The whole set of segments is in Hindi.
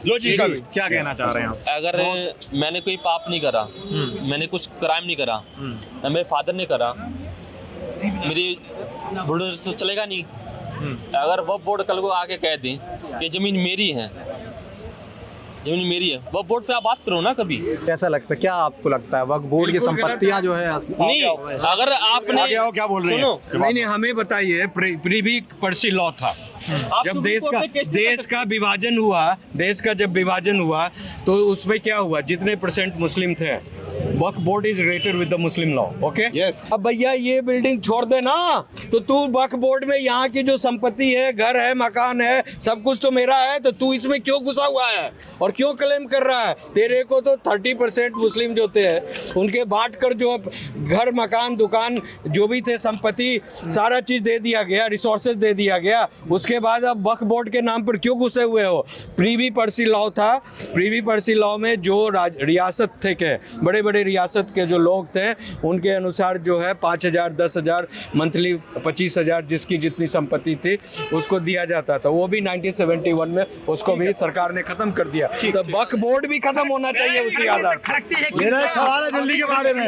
लॉजिकल क्या कहना चाह रहे हैं आप? अगर मैंने कोई पाप नहीं करा, मैंने कुछ क्राइम नहीं करा, मेरे फादर ने करा, मेरी बुढ़े तो चलेगा नहीं। अगर वक्फ बोर्ड कल को आके कह दें कि जमीन मेरी है, जमीन मेरी है, वक्फ बोर्ड पे आप बात करो ना कभी। कैसा लगता है, क्या आपको लगता है वक्फ बोर्ड की संपत्तियां जो है नहीं, अगर आपने क्या बोल रहे हैं? सुनो, नहीं हमें बताइए, प्रीवी पर्सी लॉ था जब देश का विभाजन हुआ, देश का जब विभाजन हुआ तो उसमें क्या हुआ, जितने % मुस्लिम थे, Waqf board is related with the Muslim law, okay. अब भैया ये बिल्डिंग छोड़ दे ना, तो तू वक्फ बोर्ड में यहाँ की जो संपत्ति है, घर है, मकान है, सब कुछ तो मेरा है, तो तू इसमें क्यों घुसा हुआ है और क्यों क्लेम कर रहा है? तेरे को तो 30% मुस्लिम जो थे उनके बांट कर जो घर, मकान, दुकान जो भी थे, संपत्ति, सारा चीज दे दिया गया, रिसोर्सेज दे दिया गया। उसके बाद अब वक्फ बोर्ड के नाम पर क्यों घुसे हुए हो? प्रीवी पर्सी लॉ था, प्रीवी पर्सी लॉ में जो रियासत थे के बड़े बड़े रियासत के जो लोग थे उनके अनुसार जो है 5,000, 10,000 मंथली, 25,000 जिसकी जितनी संपत्ति थी उसको दिया जाता था। वो भी 1971 में उसको भी सरकार ने खत्म कर दिया। तो वक्फ बोर्ड भी खत्म होना चाहिए उसी आधार पर। मेरा एक सवाल है दिल्ली के बारे में,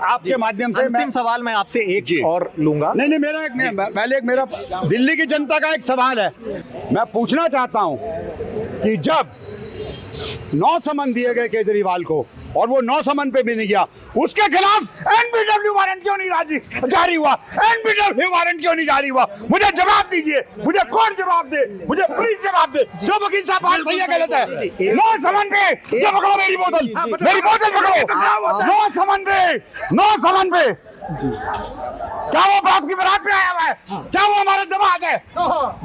आपके माध्यम से अंतिम सवाल मैं आपसे एक और लूंगा। नहीं, मेरा दिल्ली की जनता का एक सवाल है, मैं पूछना चाहता हूं कि जब 9 समन दिए गए केजरीवाल को और वो 9 समन पे भी नहीं गया, उसके खिलाफ एनबीडब्ल्यू वारंट क्यों नहीं जारी हुआ? एनबीडब्ल्यू वारंट क्यों नहीं जारी हुआ? मुझे जवाब दीजिए, मुझे कौन जवाब दे, मुझे पुलिस जवाब दे। जो वकील साहब बात सही है गलत है? 9 समन पे ये पकड़ो मेरी बोतल पकड़ो। 9 समन पे क्या वो बाप की बारात में आया हुआ है? क्या वो हमारे दिमाग है?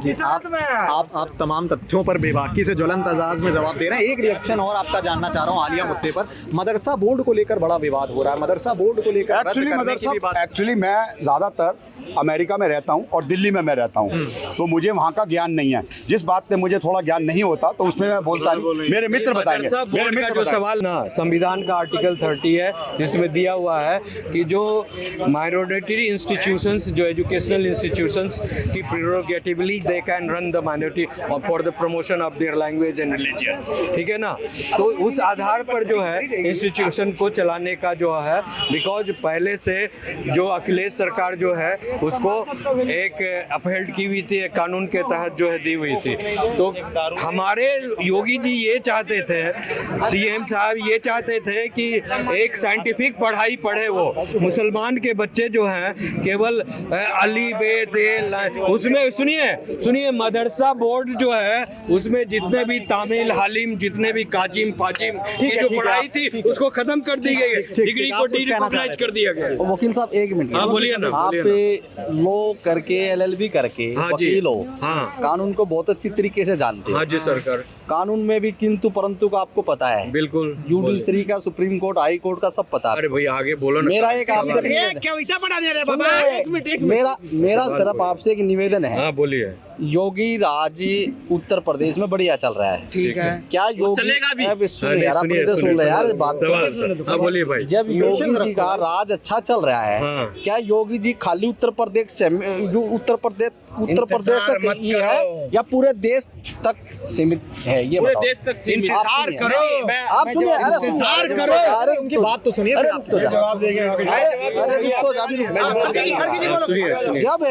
जी, आप तमाम तथ्यों पर बेबाकी से ज्वलंत अंदाज में जवाब दे रहे हैं। एक रिएक्शन और आपका जानना चाह रहा हूँ हालिया मुद्दे पर, मदरसा बोर्ड को लेकर बड़ा विवाद हो रहा है। मदरसा बोर्ड को लेकर एक्चुअली मैं ज्यादातर अमेरिका में रहता हूं और दिल्ली में मैं रहता हूं, तो मुझे वहां का ज्ञान नहीं है। जिस बात पे मुझे थोड़ा ज्ञान नहीं होता तो उसमें मैं बोलता हूं, मेरे मित्र बताएंगे। मेरे मित्र जो सवाल ना, संविधान का आर्टिकल 30 है जिसमें दिया हुआ है कि जो माइनॉरिटी इंस्टीट्यूशंस, जो एजुकेशनल इंस्टीट्यूशंस की prerogatively they can run the minority for the promotion of their language and religion, ठीक है ना। तो उस आधार पर जो है इंस्टीट्यूशन को चलाने का जो है, बिकॉज पहले से जो अखिलेश सरकार जो है उसको एक अपहेल्ड की हुई थी, एक कानून के तहत जो है दी हुई थी। तो हमारे योगी जी ये चाहते थे, सीएम साहब ये चाहते थे कि एक साइंटिफिक पढ़ाई पढ़े वो मुसलमान के बच्चे जो हैं, केवल अली बेद उसमें सुनिए मदरसा बोर्ड जो है उसमें जितने भी तामिल, हालिम, जितने भी काजिम, फाजिम की जो पढ़ाई थी उसको खत्म कर दी गई, डिग्री को डिरिकॉग्नाइज कर दिया गया। वकील साहब एक मिनट, हाँ बोलिए ना। आप लॉ करके, LLB करके वकील हो, कानून को बहुत अच्छी तरीके से जानते हैं। हाँ जी सरकार, कानून में भी किंतु परंतु का आपको पता है, बिल्कुल। जुडिशरी का, सुप्रीम कोर्ट, हाई कोर्ट का सब पता है। अरे भाई आगे बोलो ना। मेरा एक आपसे मेरा सिर्फ आपसे एक निवेदन है। हाँ बोलिए। योगी राज उत्तर प्रदेश में बढ़िया चल रहा है, ठीक है। क्या योगी चलेगा भी? यार बात बोलिए भाई। जब योगी जी का राज अच्छा चल रहा है, क्या योगी जी खाली उत्तर प्रदेश तक ही है या पूरे देश तक सीमित है? ये पूरे देश तक सीमित। इंतजार करो, आप सुनिए, अरे इंतजार करो, अरे उनकी बात तो सुनिए। जब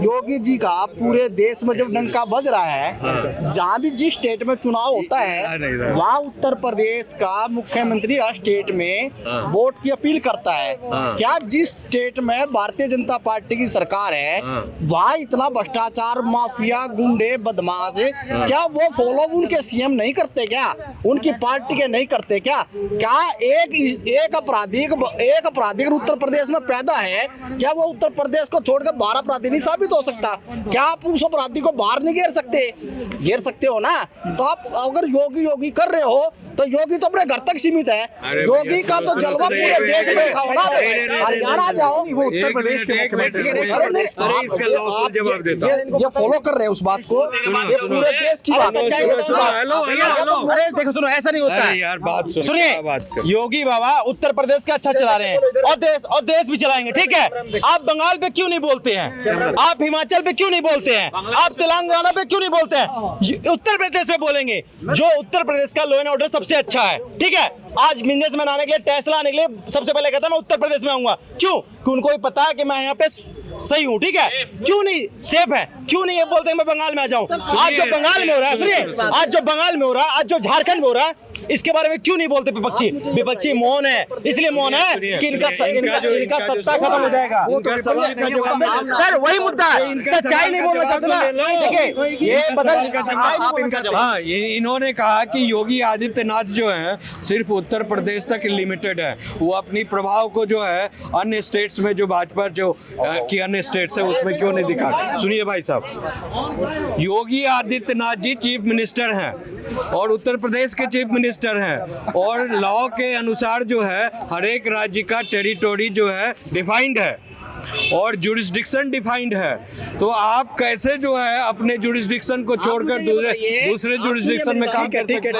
योगी जी का पूरे देश में जब डंका बज रहा है, जहाँ भी जिस स्टेट में चुनाव होता है वहाँ उत्तर प्रदेश का मुख्यमंत्री स्टेट में वोट की अपील करता है। क्या जिस स्टेट में भारतीय जनता पार्टी की सरकार है वहाँ इतना भ्रष्टाचार, माफिया, गुंडे, बदमाश है, क्या वो फॉलो उनके सीएम नहीं करते? क्या उनकी पार्टी के नहीं करते? क्या एक अपराधी उत्तर प्रदेश में पैदा है, क्या वो उत्तर प्रदेश को छोड़कर 12 अपराधी नहीं साबित हो सकता? क्या आप उस अपराधी को बाहर नहीं घेर सकते हो ना? तो आप अगर योगी कर रहे हो तो योगी तो अपने घर तक सीमित है। अरे योगी भैया, का तो सुनो, जलवा सुनो, पूरे देश में खाओ ना। नहीं, हरियाणा जाओ, वो उत्तर प्रदेश के मुख्यमंत्री हैं। अरे इसका लॉ जवाब देता हूं। ये फॉलो कर रहे हैं उस बात को, ये पूरे देश की बात है। हेलो अरे देखो सुनो, ऐसा नहीं होता अरे है। यार बात सुनो, सुनिए, क्या बात कर योगी बाबा उत्तर प्रदेश का अच्छा चला रहे हैं और देश भी चलाएंगे, ठीक है। आप बंगाल पे क्यों नहीं बोलते हैं? आप हिमाचल पे क्यों नहीं बोलते हैं? आप तेलंगाना पे क्यों नहीं बोलते हैं? उत्तर प्रदेश में बोलेंगे, जो उत्तर प्रदेश का लॉ एंड ऑर्डर सबसे अच्छा है, ठीक है। आज बिजनेसमैन आने के लिए, टेस्ला आने के लिए सबसे पहले कहता मैं उत्तर प्रदेश में आऊंगा। क्यों? कि उनको भी पता है कि मैं यहाँ पे सही हूँ, ठीक है। क्यों नहीं सेफ है? क्यों नहीं ये बोलते हैं मैं बंगाल में आ जाऊं? आज जो बंगाल में हो रहा है, सुनिए, आज जो बंगाल में हो रहा है, आज जो झारखंड में हो रहा है, इसके बारे में क्यों नहीं बोलते विपक्षी? विपक्षी मौन है, इसलिए मौन है कि इनका सत्ता खत्म हो जाएगा। सर वही मुद्दा है, सच्चाई नहीं बोलना चाहते ना, देखिए ये बदल सच्चाई नहीं बोलना चाहते। हाँ, इन्होंने कहा कि योगी आदित्यनाथ जो है सिर्फ उत्तर प्रदेश तक लिमिटेड है, वो अपनी प्रभाव को जो है अन्य स्टेट्स में, जो भाजपा जो की अन्य स्टेट्स है उसमें क्यों नहीं दिखा। सुनिए भाई साहब, योगी आदित्यनाथ जी चीफ मिनिस्टर हैं और उत्तर प्रदेश के चीफ मिनिस्टर हैं, और लॉ के अनुसार जो है हर एक राज्य का टेरिटोरी जो है डिफाइंड है और जुरिस्डिक्शन डिफाइंड है। तो आप कैसे जो है अपने जुरिस्डिक्शन को छोड़कर दूसरे जुरिस्डिक्शन में काम कर सकते हैं?